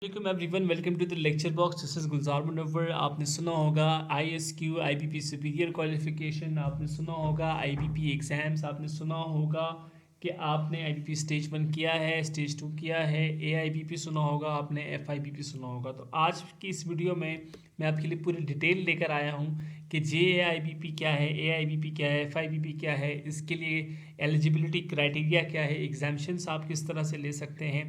Welcome everyone, welcome to the lecture box. This is Gulzar Munawwar. आपने सुना होगा आईएसक्यू आईबीपी सुपीरियर क्वालिफिकेशन, आपने सुना होगा आईबीपी एग्ज़ाम्स, आपने सुना होगा कि आपने आईबीपी स्टेज 1 किया है, स्टेज 2 किया है, एआईबीपी सुना होगा आपने, एफआईबीपी सुना होगा। तो आज की इस वीडियो में मैं आपके लिए पूरी डिटेल लेकर आया हूँ कि जेएआईबीपी क्या है, एआईबीपी क्या है, एफआईबीपी क्या है, इसके लिए एलिजिबिलिटी क्राइटेरिया क्या है, एग्जाम्शंस आप किस तरह से ले सकते हैं,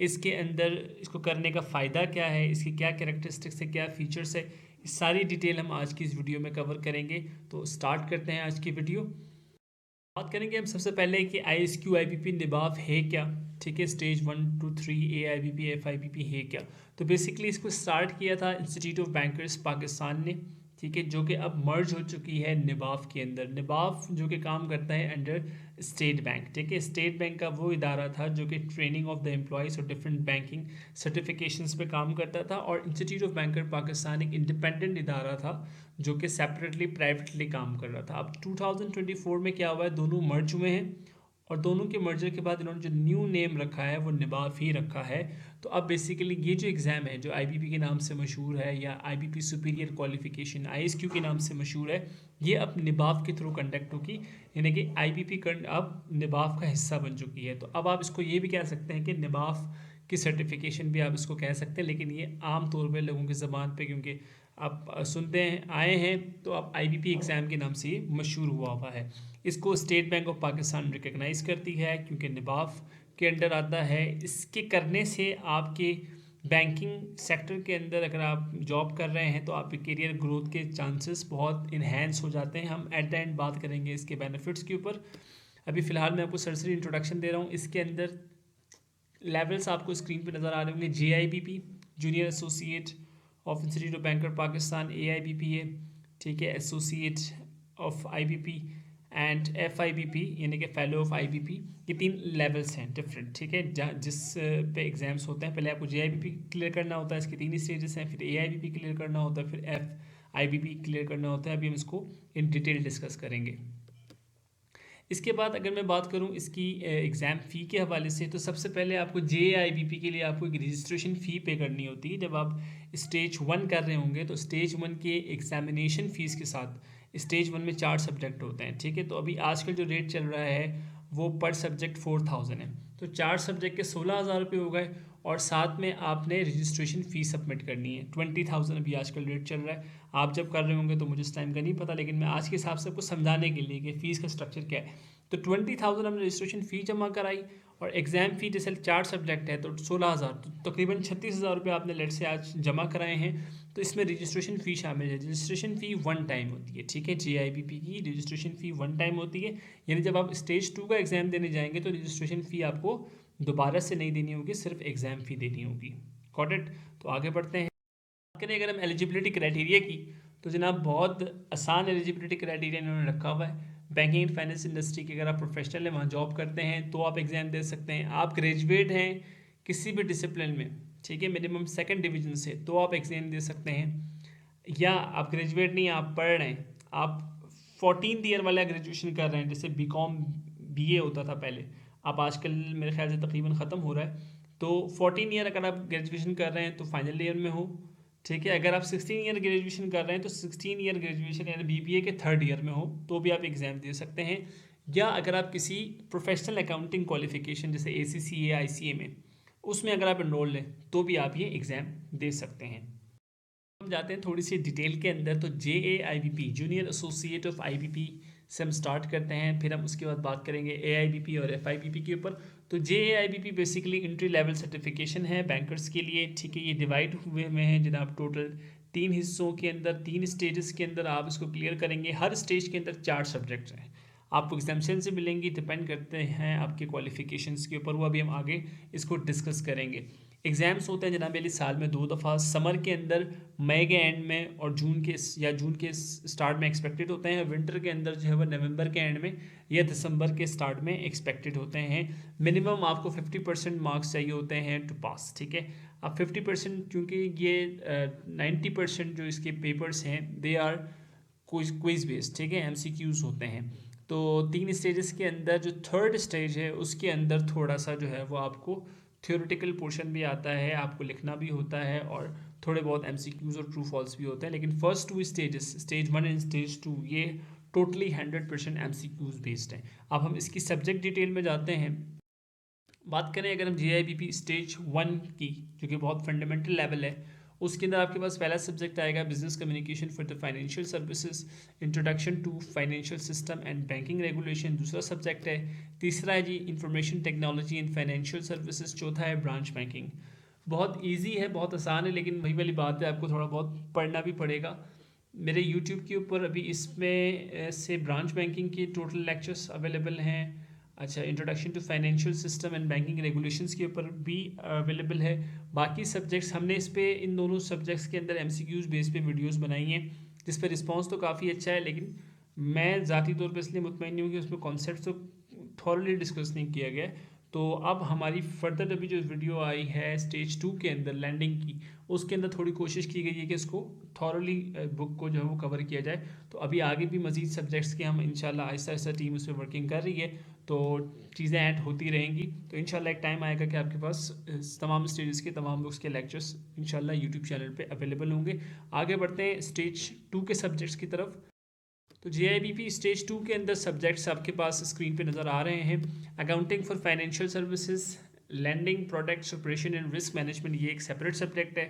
इसके अंदर इसको करने का फ़ायदा क्या है, इसकी क्या कैरेक्टरिस्टिक्स है, क्या फीचर्स है, इस सारी डिटेल हम आज की इस वीडियो में कवर करेंगे। तो स्टार्ट करते हैं आज की वीडियो। बात करेंगे हम सबसे पहले कि I S Q I B P निभाव है क्या। ठीक है, स्टेज 1 2 3 एआईबीपी एफआईबीपी है क्या। तो बेसिकली इसको स्टार्ट किया था इंस्टीट्यूट ऑफ बैंकर्स पाकिस्तान ने, ठीक है, जो कि अब मर्ज हो चुकी है निभाव के अंदर। निभाव जो कि काम करता है अंडर स्टेट बैंक। ठीक है, स्टेट बैंक का वो इदारा था जो कि ट्रेनिंग ऑफ द एम्प्लॉयज़ और डिफरेंट बैंकिंग सर्टिफिकेशंस पे काम करता था, और इंस्टीट्यूट ऑफ बैंकर पाकिस्तान एक इंडिपेंडेंट इदारा था जो कि सेपरेटली प्राइवेटली काम कर रहा था। अब 2024 में क्या हुआ है, दोनों मर्ज हुए हैं, और दोनों के मर्जर के बाद इन्होंने जो न्यू नेम रखा है वो निभाव ही रखा है। तो अब बेसिकली ये जो एग्ज़ाम है जो आईबीपी के नाम से मशहूर है, या आईबीपी सुपीरियर क्वालिफिकेशन आईएसक्यू के नाम से मशहूर है, ये अब निभाव के थ्रू कंडक्ट होगी। यानी कि आईबीपी अब निभाव का हिस्सा बन चुकी है। तो अब आप इसको ये भी कह सकते हैं कि निभाव की सर्टिफिकेशन भी आप इसको कह सकते हैं, लेकिन ये आम तौर पे लोगों की ज़बान पे, क्योंकि आप सुनते हैं आए हैं, तो आप आईबीपी एग्ज़ाम के नाम से ये मशहूर हुआ है। इसको state bank of Pakistan recognise करती है क्योंकि निभाव के अंडर आता है। इसके करने से आपके बैंकिंग सेक्टर के अंदर अगर आप जॉब कर रहे हैं तो आपके करियर ग्रोथ के चांसेस बहुत इन्हेंस हो जाते हैं। हम एट द एंड बात करेंगे इसके बेनिफिट्स के ऊपर। अभी फ़िलहाल मैं आपको सरसरी इंट्रोडक्शन दे रहा हूँ। इसके अंदर लेवल्स आपको स्क्रीन पे नज़र आ रहे होंगे। JIBP junior associate of institute of banker Pakistan, AIBP है, ठीक है, associate of IBP, and FIBP यानी कि फेलो ऑफ आईबीपी। ये 3 लेवल्स हैं डिफरेंट, ठीक है, जिस पे एग्जाम्स होते हैं। पहले आपको जेआईबीपी क्लियर करना होता है, इसके 3 स्टेजेस हैं, फिर एआईबीपी क्लियर करना होता है, फिर एफआईबीपी क्लियर करना होता है। अभी हम इसको इन डिटेल डिस्कस करेंगे। इसके बाद अगर मैं बात करूं इसकी एग्ज़ाम फ़ी के हवाले से, तो सबसे पहले आपको जेआईबीपी के लिए आपको एक रजिस्ट्रेशन फ़ी पे करनी होती है। जब आप स्टेज 1 कर रहे होंगे तो स्टेज 1 के एग्ज़ामिनेशन फ़ीस के साथ स्टेज 1 में 4 सब्जेक्ट होते हैं, ठीक है। तो अभी आजकल जो रेट चल रहा है वो पर सब्जेक्ट 4000 है, तो 4 सब्जेक्ट के 16,000 रुपये हो गए, और साथ में आपने रजिस्ट्रेशन फ़ीस सबमिट करनी है। 20,000 अभी आजकल रेट चल रहा है। आप जब कर रहे होंगे तो मुझे इस टाइम का नहीं पता, लेकिन मैं आज के हिसाब से आपको समझाने के लिए कि फ़ीस का स्ट्रक्चर क्या है। तो 20,000 हमने रजिस्ट्रेशन फ़ी जमा कराई, और एग्ज़ाम फ़ी जैसे 4 सब्जेक्ट है तो 16,000, तो तकरीबन 36,000 रुपये आपने लेट से आज जमा कराए हैं। तो इसमें रजिस्ट्रेशन फ़ी शामिल है। रजिस्ट्रेशन फ़ी 1 टाइम होती है, ठीक है। जेआईबीपी की रजिस्ट्रेशन फ़ी 1 टाइम होती है, यानी जब आप स्टेज 2 का एग्ज़ाम देने जाएंगे तो रजिस्ट्रेशन फ़ी आपको दोबारा से नहीं देनी होगी, सिर्फ एग्ज़ाम फ़ी देनी होगी। Got it. तो आगे बढ़ते हैं। बात करें अगर हम एलिजिबिलिटी क्राइटेरिया की, तो जनाब बहुत आसान एलिजिबिलिटी क्राइटेरिया इन्होंने रखा हुआ है। बैंकिंग एंड फाइनेंस इंडस्ट्री के अगर आप प्रोफेशनल हैं, वहाँ जॉब करते हैं, तो आप एग्ज़ाम दे सकते हैं। आप ग्रेजुएट हैं किसी भी डिसिप्लिन में, ठीक है, मिनिमम 2nd डिवीज़न से, तो आप एग्ज़ाम दे सकते हैं। या आप ग्रेजुएट नहीं, आप पढ़ रहे हैं, आप 14th ईयर वाला ग्रेजुएशन कर रहे हैं, जैसे बीकॉम बीए होता था पहले, आप आजकल मेरे ख्याल से तकरीबन ख़त्म हो रहा है। तो 14 ईयर अगर आप ग्रेजुएशन कर रहे हैं तो फाइनल ईयर में हो, ठीक है। अगर आप 16 ईयर ग्रेजुएशन कर रहे हैं तो 16 ईयर ग्रेजुएशन यानी बीबीए के 3rd ईयर में हो तो भी आप एग्ज़ाम दे सकते हैं। या अगर आप किसी प्रोफेशनल अकाउंटिंग क्वालिफिकेशन जैसे एसीसीए आईसीए में, उसमें अगर आप इनरोल लें तो भी आप ये एग्ज़ाम दे सकते हैं। हम जाते हैं थोड़ी सी डिटेल के अंदर। तो J A I B P junior associate of I B P से हम स्टार्ट करते हैं, फिर हम उसके बाद बात करेंगे ए आई बी पी और एफ आई बी पी के ऊपर। तो J A I B P basically entry level certification है बैंकर्स के लिए, ठीक है। ये डिवाइड हुए हुए हैं जनाब टोटल 3 हिस्सों के अंदर, 3 स्टेजेस के अंदर आप इसको क्लियर करेंगे। हर स्टेज के अंदर 4 सब्जेक्ट्स हैं, आपको एग्जामिशन से मिलेंगी, डिपेंड करते हैं आपके क्वालिफिकेशंस के ऊपर, वो अभी हम आगे इसको डिस्कस करेंगे। एग्ज़ाम्स होते हैं जनाब मेरी साल में 2 दफ़ा, समर के अंदर मई के एंड में, और जून के स्टार्ट में एक्सपेक्टेड होते हैं। विंटर के अंदर जो है वो नवंबर के एंड में या दिसंबर के स्टार्ट में एक्सपेक्टेड होते हैं। मिनिमम आपको 50% मार्क्स चाहिए होते हैं टू पास, ठीक है। अब 50%, क्योंकि ये 90% जो इसके पेपर्स हैं दे आर क्विज बेस्ड, ठीक है, एमसीक्यूज होते हैं। तो 3 स्टेजेस के अंदर जो 3rd स्टेज है उसके अंदर थोड़ा सा जो है वो आपको थियोरेटिकल पोर्शन भी आता है, आपको लिखना भी होता है और थोड़े बहुत एमसीक्यूज और ट्रू फॉल्स भी होते हैं। लेकिन first 2 stages, stage 1 and stage 2, ये टोटली 100% एमसीक्यूज बेस्ड हैं। अब हम इसकी सब्जेक्ट डिटेल में जाते हैं। बात करें अगर हम जीआईबीपी स्टेज 1 की, जो कि बहुत फंडामेंटल लेवल है, उसके अंदर आपके पास पहला सब्जेक्ट आएगा business communication for the financial services, introduction to financial system and banking regulation दूसरा सब्जेक्ट है। तीसरा है जी information technology in financial services. चौथा है ब्रांच बैंकिंग। बहुत ईजी है, बहुत आसान है, लेकिन वही वाली बात है, आपको थोड़ा बहुत पढ़ना भी पड़ेगा। मेरे यूट्यूब के ऊपर अभी इसमें से ब्रांच बैंकिंग के टोटल लेक्चर्स अवेलेबल हैं। अच्छा, introduction to financial system and banking regulations के ऊपर भी अवेलेबल है। बाकी सब्जेक्ट्स हमने इस पे इन दोनों सब्जेक्ट्स के अंदर एमसीक्यूज बेस पे वीडियोस बनाई हैं, जिस पर रिस्पांस तो काफ़ी अच्छा है, लेकिन मैं ज़ाती तौर पे इसलिए मुतमईन नहीं हूँ कि उसमें कॉन्सेप्ट तो थॉरली डिस्कस नहीं किया गया है। तो अब हमारी फर्दर अभी जो वीडियो आई है स्टेज 2 के अंदर लैंडिंग की, उसके अंदर थोड़ी कोशिश की गई है कि इसको थॉरली बुक को जो है वो कवर किया जाए। तो अभी आगे भी मज़ीद सब्जेक्ट्स के हम इंशाल्लाह आहिस्ता आहिस्ता टीम उस पर वर्किंग कर रही है, तो चीज़ें ऐड होती रहेंगी। तो इंशाल्लाह एक टाइम आएगा कि आपके पास तमाम स्टेजेस के तमाम बुक्स के लेक्चर्स इंशाल्लाह यूट्यूब चैनल पे अवेलेबल होंगे। आगे बढ़ते हैं स्टेज 2 के सब्जेक्ट्स की तरफ। तो जीआईबीपी स्टेज 2 के अंदर सब्जेक्ट्स आपके पास स्क्रीन पे नज़र आ रहे हैं। Accounting for financial services, lending, products, operation and risk management, ये एक सेपरेट सब्जेक्ट है।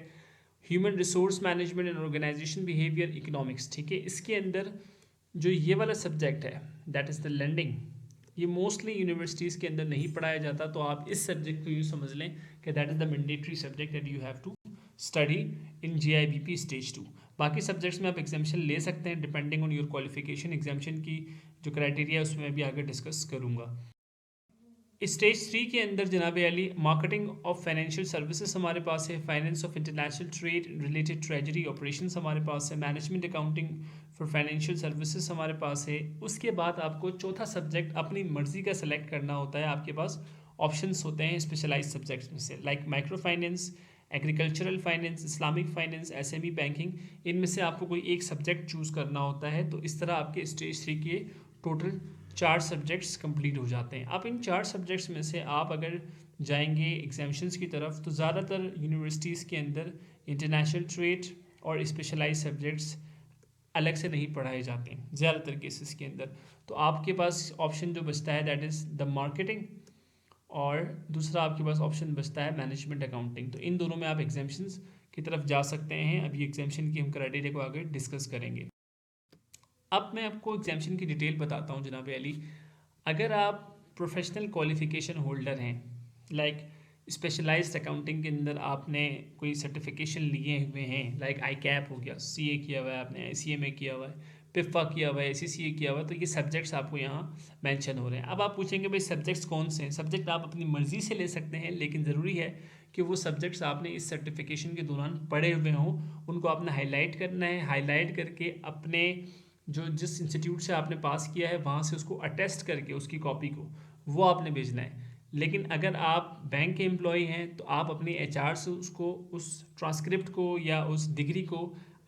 Human resource management and organisation behaviour economics, ठीक है। इसके अंदर जो ये वाला सब्जेक्ट है दैट इज़ द लैंडिंग, ये मोस्टली यूनिवर्सिटीज़ के अंदर नहीं पढ़ाया जाता, तो आप इस सब्जेक्ट को यूँ समझ लें कि that is the mandatory subject that you have to study in GIBP stage 2। बाकी सब्जेक्ट्स में आप एग्जामेशन ले सकते हैं depending on your qualification. Exemption की जो क्राइटेरिया है उसमें मैं भी आगे डिस्कस करूँगा। स्टेज 3 के अंदर जनाब Ali marketing of financial services हमारे पास है, finance of international trade related treasury operations हमारे पास है, management accounting for financial services हमारे पास है। उसके बाद आपको चौथा सब्जेक्ट अपनी मर्जी का सेलेक्ट करना होता है। आपके पास ऑप्शंस होते हैं स्पेशलाइज सब्जेक्ट्स में से, like micro finance, agricultural finance, Islamic finance, SME banking. इनमें से आपको कोई एक सब्जेक्ट चूज़ करना होता है। तो इस तरह आपके स्टेज 3 के टोटल 4 सब्जेक्ट्स कंप्लीट हो जाते हैं। अब इन 4 सब्जेक्ट्स में से आप अगर जाएंगे एग्जामिशंस की तरफ, तो ज़्यादातर यूनिवर्सिटीज़ के अंदर इंटरनेशनल ट्रेड और स्पेशलाइज सब्जेक्ट्स अलग से नहीं पढ़ाए जाते हैं ज़्यादातर केसेस के अंदर। तो आपके पास ऑप्शन जो बचता है दैट इज़ द मार्केटिंग, और दूसरा आपके पास ऑप्शन बचता है मैनेजमेंट अकाउंटिंग। तो इन दोनों में आप एग्जामिशंस की तरफ जा सकते हैं। अभी एग्जामिशन की हम क्राइटेरिया को आगे डिस्कस करेंगे। अब मैं आपको एग्जामिशन की डिटेल बताता हूँ जनाब अली। अगर आप प्रोफेशनल क्वालिफ़िकेशन होल्डर हैं, लाइक स्पेशलाइज्ड अकाउंटिंग के अंदर आपने कोई सर्टिफिकेशन लिए हुए हैं, लाइक आई कैप हो गया, सीए किया हुआ है आपने, ICMA किया हुआ है, पिफा किया हुआ है, ACCA किया हुआ है, तो ये सब्जेक्ट्स आपको यहाँ मेंशन हो रहे हैं। अब आप पूछेंगे भाई सब्जेक्ट्स कौन से हैं? सब्जेक्ट आप अपनी मर्ज़ी से ले सकते हैं, लेकिन ज़रूरी है कि वो सब्जेक्ट्स आपने इस सर्टिफिकेशन के दौरान पढ़े हुए हों। उनको आपने हाईलाइट करना है, हाईलाइट करके अपने जो जिस इंस्टीट्यूट से आपने पास किया है वहाँ से उसको अटेस्ट करके उसकी कॉपी को वो आपने भेजना है। लेकिन अगर आप बैंक के एम्प्लॉय हैं तो आप अपने HR से उसको उस ट्रांसक्रिप्ट को या उस डिग्री को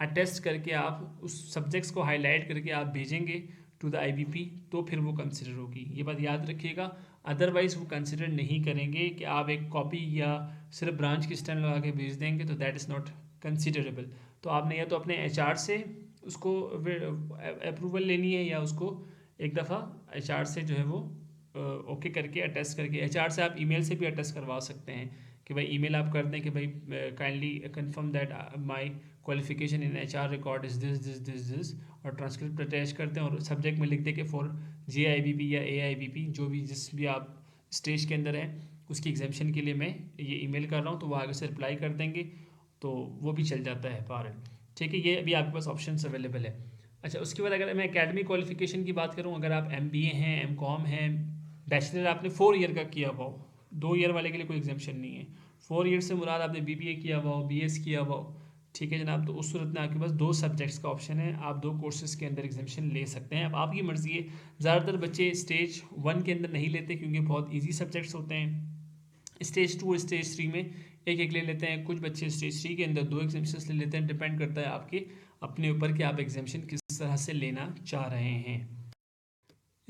अटेस्ट करके आप उस सब्जेक्ट्स को हाईलाइट करके आप भेजेंगे टू द IBP, तो फिर वो कंसिडर होगी। ये बात याद रखिएगा, अदरवाइज़ वो कंसिडर नहीं करेंगे कि आप एक कॉपी या सिर्फ ब्रांच की स्टैंप लगा के भेज देंगे, तो दैट इज़ नॉट कंसिडरेबल। तो आपने या तो अपने HR से उसको अप्रूवल लेनी है, या उसको एक दफ़ा HR से जो है वो ओके करके अटेस्ट करके, HR से आप ईमेल से भी अटेस्ट करवा सकते हैं कि भाई ईमेल आप कर दें कि भाई kindly confirm that my qualification in HR record is this this this this, और ट्रांसक्रिप्ट अटैच करते हैं और सब्जेक्ट में लिख दें कि फॉर GIBP या AIBP, जो भी जिस भी आप स्टेज के अंदर हैं उसकी एग्जामिशन के लिए मैं ये ईमेल कर रहा हूँ, तो वो आगे से रिप्लाई कर देंगे, तो वो भी चल जाता है पार। ठीक है, ये अभी आपके पास ऑप्शंस अवेलेबल है। अच्छा, उसके बाद अगर मैं एकेडमिक क्वालिफिकेशन की बात करूँ, अगर आप MBA हैं, MCOM हैं, बैचलर आपने 4 ईयर का किया हुआ हो, 2 ईयर वाले के लिए कोई एग्जामेशन नहीं है। 4 ईयर से मुराद आपने BBA किया हुआ हो, BS किया हुआ हो, ठीक है जनाब, तो उस सूरत में आपके पास 2 सब्जेक्ट्स का ऑप्शन है, आप 2 कोर्सेज के अंदर एग्जामेशन ले सकते हैं। अब आपकी मर्ज़ी है, ज़्यादातर बच्चे स्टेज 1 के अंदर नहीं लेते क्योंकि बहुत ईजी सब्जेक्ट्स होते हैं। स्टेज 2 और स्टेज 3 में एक एक ले लेते हैं, कुछ बच्चे स्टेज 3 के अंदर 2 एग्जामिशंस ले लेते हैं। डिपेंड करता है आपके अपने ऊपर कि आप एग्जामिशन किस तरह से लेना चाह रहे हैं।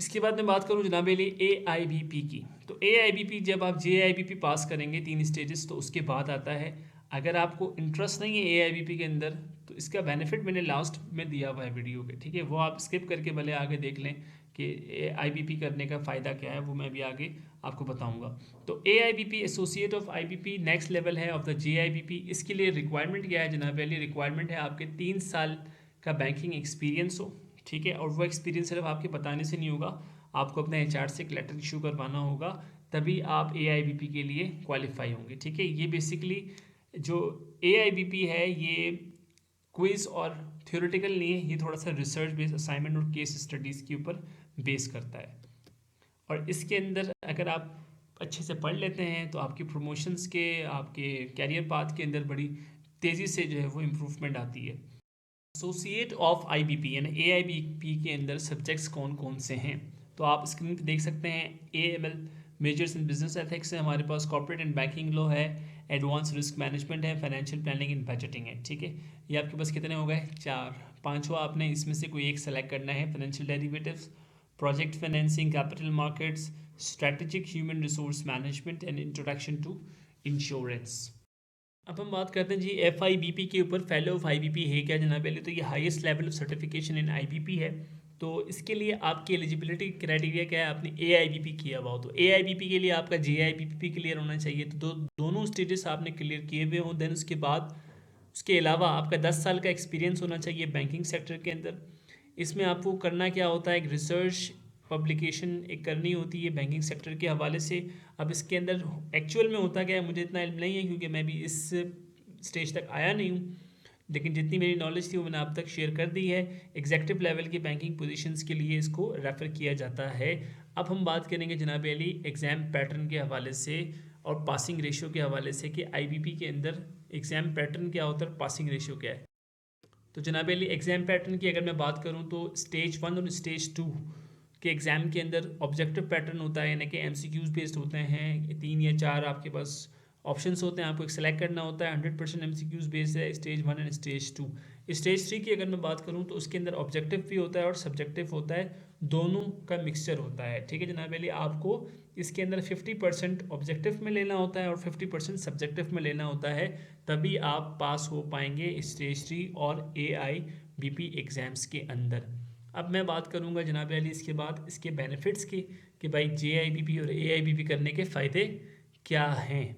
इसके बाद मैं बात करूँ जनाब अली AIBP की। तो AIBP जब आप JIBP पास करेंगे 3 स्टेजेस तो उसके बाद आता है। अगर आपको इंटरेस्ट नहीं है AIBP के अंदर तो इसका बेनिफिट मैंने लास्ट में दिया हुआ है वीडियो के, ठीक है, वो आप स्किप करके भले आगे देख लें कि AIBP करने का फ़ायदा क्या है, वो मैं भी आगे आपको बताऊंगा। तो AIBP associate of IBP next level है ऑफ द JIBP। इसके लिए रिक्वायरमेंट क्या है जनाब अली? रिक्वायरमेंट है आपके 3 साल का बैंकिंग एक्सपीरियंस हो, ठीक है, और वो एक्सपीरियंस सिर्फ आपके बताने से नहीं होगा, आपको अपने HR से एक लेटर इशू करवाना होगा, तभी आप AIBP के लिए क्वालिफाई होंगे, ठीक है। ये बेसिकली जो AIBP है ये क्विज और थ्योरेटिकल नहीं है, ये थोड़ा सा रिसर्च बेस्ड असाइनमेंट और केस स्टडीज़ के ऊपर बेस करता है। और इसके अंदर अगर आप अच्छे से पढ़ लेते हैं तो आपकी प्रमोशंस के, आपके कैरियर पाथ के अंदर बड़ी तेज़ी से जो है वो इम्प्रूवमेंट आती है। एसोसिएट ऑफ IBP यानी AIBP के अंदर सब्जेक्ट्स कौन कौन से हैं, तो आप स्क्रीन पे देख सकते हैं। AML measures in business ethics है हमारे पास, कॉर्पोरेट एंड बैंकिंग लॉ है, एडवांस रिस्क मैनेजमेंट है, फाइनेंशियल प्लानिंग एंड बजटिंग है, ठीक है। ये आपके पास कितने हो गए? 4। पांचवा आपने इसमें से कोई एक सेलेक्ट करना है। Financial derivatives, project financing, capital markets, strategic human resource management and introduction to insurance. अब हम बात करते हैं जी FIBP के ऊपर। फेलो ऑफ IBP है क्या जनाब पहले? तो ये highest level of certification in IBP है। तो इसके लिए आपकी एलिजिबिलिटी क्राइटेरिया क्या है? आपने AIBP किया हुआ हो, तो AIBP के लिए आपका JIBP क्लियर होना चाहिए। तो दोनों स्टेजेस आपने क्लियर किए हुए हों। देन उसके बाद उसके अलावा आपका 10 साल का एक्सपीरियंस होना चाहिए बैंकिंग सेक्टर के अंदर। इसमें आपको करना क्या होता है? एक रिसर्च पब्लिकेशन एक करनी होती है बैंकिंग सेक्टर के हवाले से। अब इसके अंदर एक्चुअल में होता क्या है मुझे इतना इल्म नहीं है, क्योंकि मैं भी इस स्टेज तक आया नहीं हूँ, लेकिन जितनी मेरी नॉलेज थी वो मैंने आप तक शेयर कर दी है। एग्जेक्टिव लेवल की बैंकिंग पोजीशंस के लिए इसको रेफ़र किया जाता है। अब हम बात करेंगे जनाब अली एग्ज़ाम पैटर्न के हवाले से और पासिंग रेशियो के हवाले से कि IBP के अंदर एग्ज़ाम पैटर्न क्या होता है, पासिंग रेशियो क्या है। तो जनाब अली एग्ज़ाम पैटर्न की अगर मैं बात करूँ तो स्टेज 1 और स्टेज 2 के एग्ज़ाम के अंदर ऑब्जेक्टिव पैटर्न होता है, यानी कि MCQs बेस्ड होते हैं। 3 या 4 आपके पास ऑप्शंस होते हैं, आपको एक सेलेक्ट करना होता है। 100% MCQs बेस्ड है स्टेज 1 एंड स्टेज 2। स्टेज 3 की अगर मैं बात करूँ तो उसके अंदर ऑब्जेक्टिव भी होता है और सब्जेक्टिव होता है, दोनों का मिक्सचर होता है, ठीक है जनाब अली। आपको इसके अंदर 50% ऑब्जेक्टिव में लेना होता है और 50% सब्जेक्टिव में लेना होता है, तभी आप पास हो पाएंगे स्टेज 3 और AIBP एग्ज़ाम्स के अंदर। अब मैं बात करूंगा जनाब अली इसके बाद इसके बेनिफिट्स की, कि भाई JIBP और AIBP करने के फ़ायदे क्या हैं।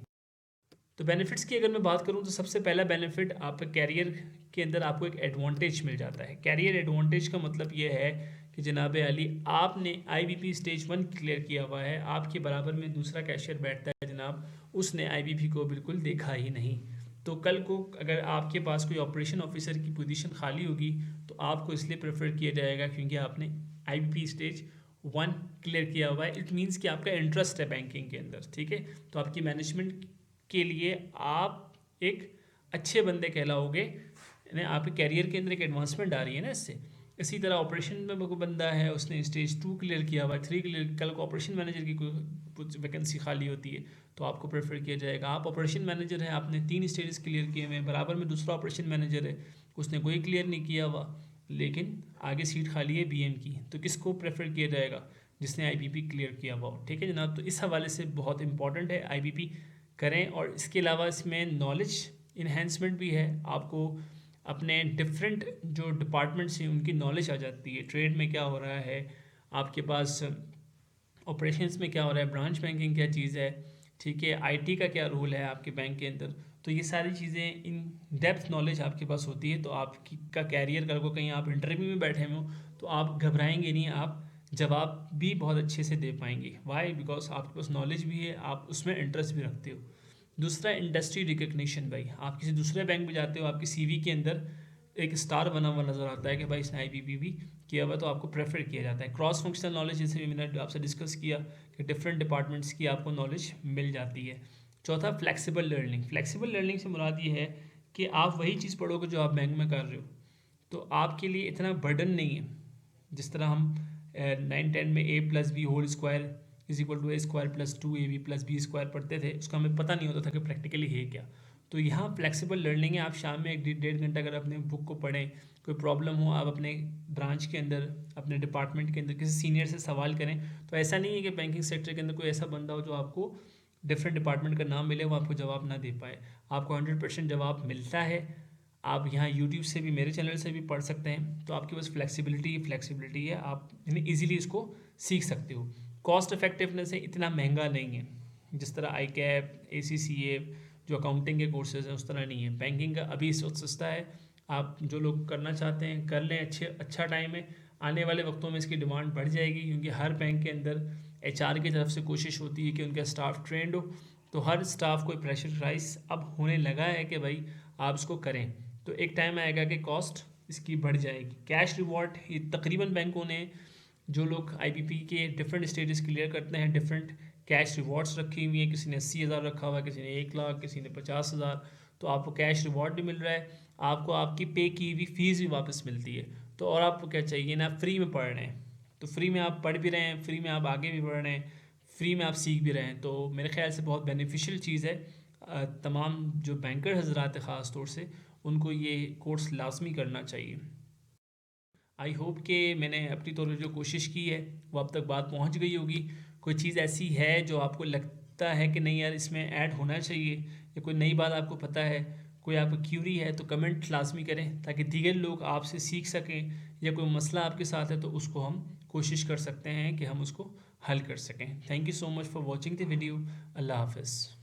तो बेनिफिट्स की अगर मैं बात करूं तो सबसे पहला बेनिफिट, आपके कैरियर के अंदर आपको एक एडवांटेज मिल जाता है। कैरियर एडवांटेज का मतलब ये है कि जनाब अली आपने IBP स्टेज 1 क्लियर किया हुआ है, आपके बराबर में दूसरा कैशियर बैठता है जनाब, उसने IBP को बिल्कुल देखा ही नहीं। तो कल को अगर आपके पास कोई ऑपरेशन ऑफिसर की पोजीशन खाली होगी तो आपको इसलिए प्रेफर किया जाएगा क्योंकि आपने IBP स्टेज 1 क्लियर किया हुआ है। इट मीन्स कि आपका इंटरेस्ट है बैंकिंग के अंदर, ठीक है। तो आपकी मैनेजमेंट के लिए आप एक अच्छे बंदे कहलाओगे, यानी आपके कैरियर के अंदर एक एडवांसमेंट आ रही है ना इससे। इसी तरह ऑपरेशन में कोई बंदा है उसने स्टेज 2 क्लियर किया हुआ है, 3 क्लियर, कल को ऑपरेशन मैनेजर की कोई वैकेंसी खाली होती है तो आपको प्रेफर किया जाएगा। आप ऑपरेशन मैनेजर हैं, आपने 3 स्टेजेस क्लियर किए हुए हैं, बराबर में दूसरा ऑपरेशन मैनेजर है उसने कोई क्लियर नहीं किया हुआ, लेकिन आगे सीट खाली है BM की, तो किसको प्रेफर किया जाएगा? जिसने IBP क्लियर किया हुआ हो, ठीक है जनाब। तो इस हवाले से बहुत इंपॉर्टेंट है IBP करें। और इसके अलावा इसमें नॉलेज इन्हेंसमेंट भी है, आपको अपने डिफरेंट जो डिपार्टमेंट्स हैं उनकी नॉलेज आ जाती है। ट्रेड में क्या हो रहा है, आपके पास ऑपरेशंस में क्या हो रहा है, ब्रांच बैंकिंग क्या चीज़ है, ठीक है, IT का क्या रोल है आपके बैंक के अंदर। तो ये सारी चीज़ें इन डेप्थ नॉलेज आपके पास होती है, तो आपकी का कैरियर कल को कहीं आप इंटरव्यू में बैठे हो तो आप घबराएंगे नहीं, आप जवाब भी बहुत अच्छे से दे पाएंगे। वाई? बिकॉज आपके पास नॉलेज भी है, आप उसमें इंटरेस्ट भी रखते हो। दूसरा, इंडस्ट्री रिकग्निशन। भाई आप किसी दूसरे बैंक में जाते हो, आपकी CV के अंदर एक स्टार बना हुआ नज़र आता है कि भाई इसने IBP भी किया हुआ, तो आपको प्रेफर किया जाता है। क्रॉस फंक्शनल नॉलेज जैसे भी मैंने आपसे डिस्कस किया कि डिफरेंट डिपार्टमेंट्स की आपको नॉलेज मिल जाती है। चौथा, फ्लेक्सिबल लर्निंग। फ्लेक्सिबल लर्निंग से मुराद ये है कि आप वही चीज़ पढ़ोगे जो आप बैंक में कर रहे हो, तो आपके लिए इतना बर्डन नहीं है। जिस तरह हम 9-10 में A+B² is equal to A² + 2AB+B² पढ़ते थे, उसका हमें पता नहीं होता था कि प्रैक्टिकली है क्या। तो यहाँ फ्लेक्सिबल लर्निंग है, आप शाम में 1-1.5 घंटा अगर अपने बुक को पढ़ें, कोई प्रॉब्लम हो आप अपने ब्रांच के अंदर, अपने डिपार्टमेंट के अंदर किसी सीनियर से सवाल करें। तो ऐसा नहीं है कि बैंकिंग सेक्टर के अंदर कोई ऐसा बंदा हो जो आपको डिफरेंट डिपार्टमेंट का नाम मिले वो आपको जवाब ना दे पाए। आपको 100% जवाब मिलता है। आप यहाँ यूट्यूब से भी, मेरे चैनल से भी पढ़ सकते हैं। तो आपके पास फ्लेक्सिबिलिटी है, आप इजीली इसको सीख सकते हो। कॉस्ट इफेक्टिवनेस है, इतना महंगा नहीं है। जिस तरह आई कैप, ACCA जो अकाउंटिंग के कोर्सेज हैं उस तरह नहीं है। बैंकिंग का अभी इस वक्त सस्ता है। आप जो लोग करना चाहते हैं कर लें, अच्छा टाइम है। आने वाले वक्तों में इसकी डिमांड बढ़ जाएगी, क्योंकि हर बैंक के अंदर HR की तरफ से कोशिश होती है कि उनका स्टाफ ट्रेंड हो। तो हर स्टाफ को प्रेशराइज अब होने लगा है कि भाई आप इसको करें। तो एक टाइम आएगा कि कॉस्ट इसकी बढ़ जाएगी। कैश रिवॉर्ड ये तकरीबन बैंकों ने, जो लोग IBP के डिफरेंट स्टेजेस क्लियर करते हैं, डिफरेंट कैश रिवॉर्ड्स रखी हुई हैं। किसी ने 80,000 रखा हुआ है, किसी ने 1 लाख, किसी ने 50,000। तो आपको कैश रिवॉर्ड भी मिल रहा है, आपको आपकी पे की हुई फीस भी वापस मिलती है। तो और आपको क्या चाहिए ना, फ्री में पढ़ रहे हैं तो फ्री में आप पढ़ भी रहे हैं, फ्री में आप आगे भी बढ़ रहे हैं, फ्री में आप सीख भी रहे हैं। तो मेरे ख्याल से बहुत बेनिफिशियल चीज़ है। तमाम जो बैंकर हजरात है ख़ास तौर से, उनको ये कोर्स लाजमी करना चाहिए। आई होप कि मैंने अपनी तौर पर जो कोशिश की है वो अब तक बात पहुंच गई होगी। कोई चीज़ ऐसी है जो आपको लगता है कि नहीं यार इसमें ऐड होना चाहिए, या कोई नई बात आपको पता है, कोई आपको क्यूरी है, तो कमेंट लाजमी करें ताकि दीगर लोग आपसे सीख सकें। या कोई मसला आपके साथ है तो उसको हम कोशिश कर सकते हैं कि हम उसको हल कर सकें। Thank you so much for watching the video. अल्लाह हाफ़िज़।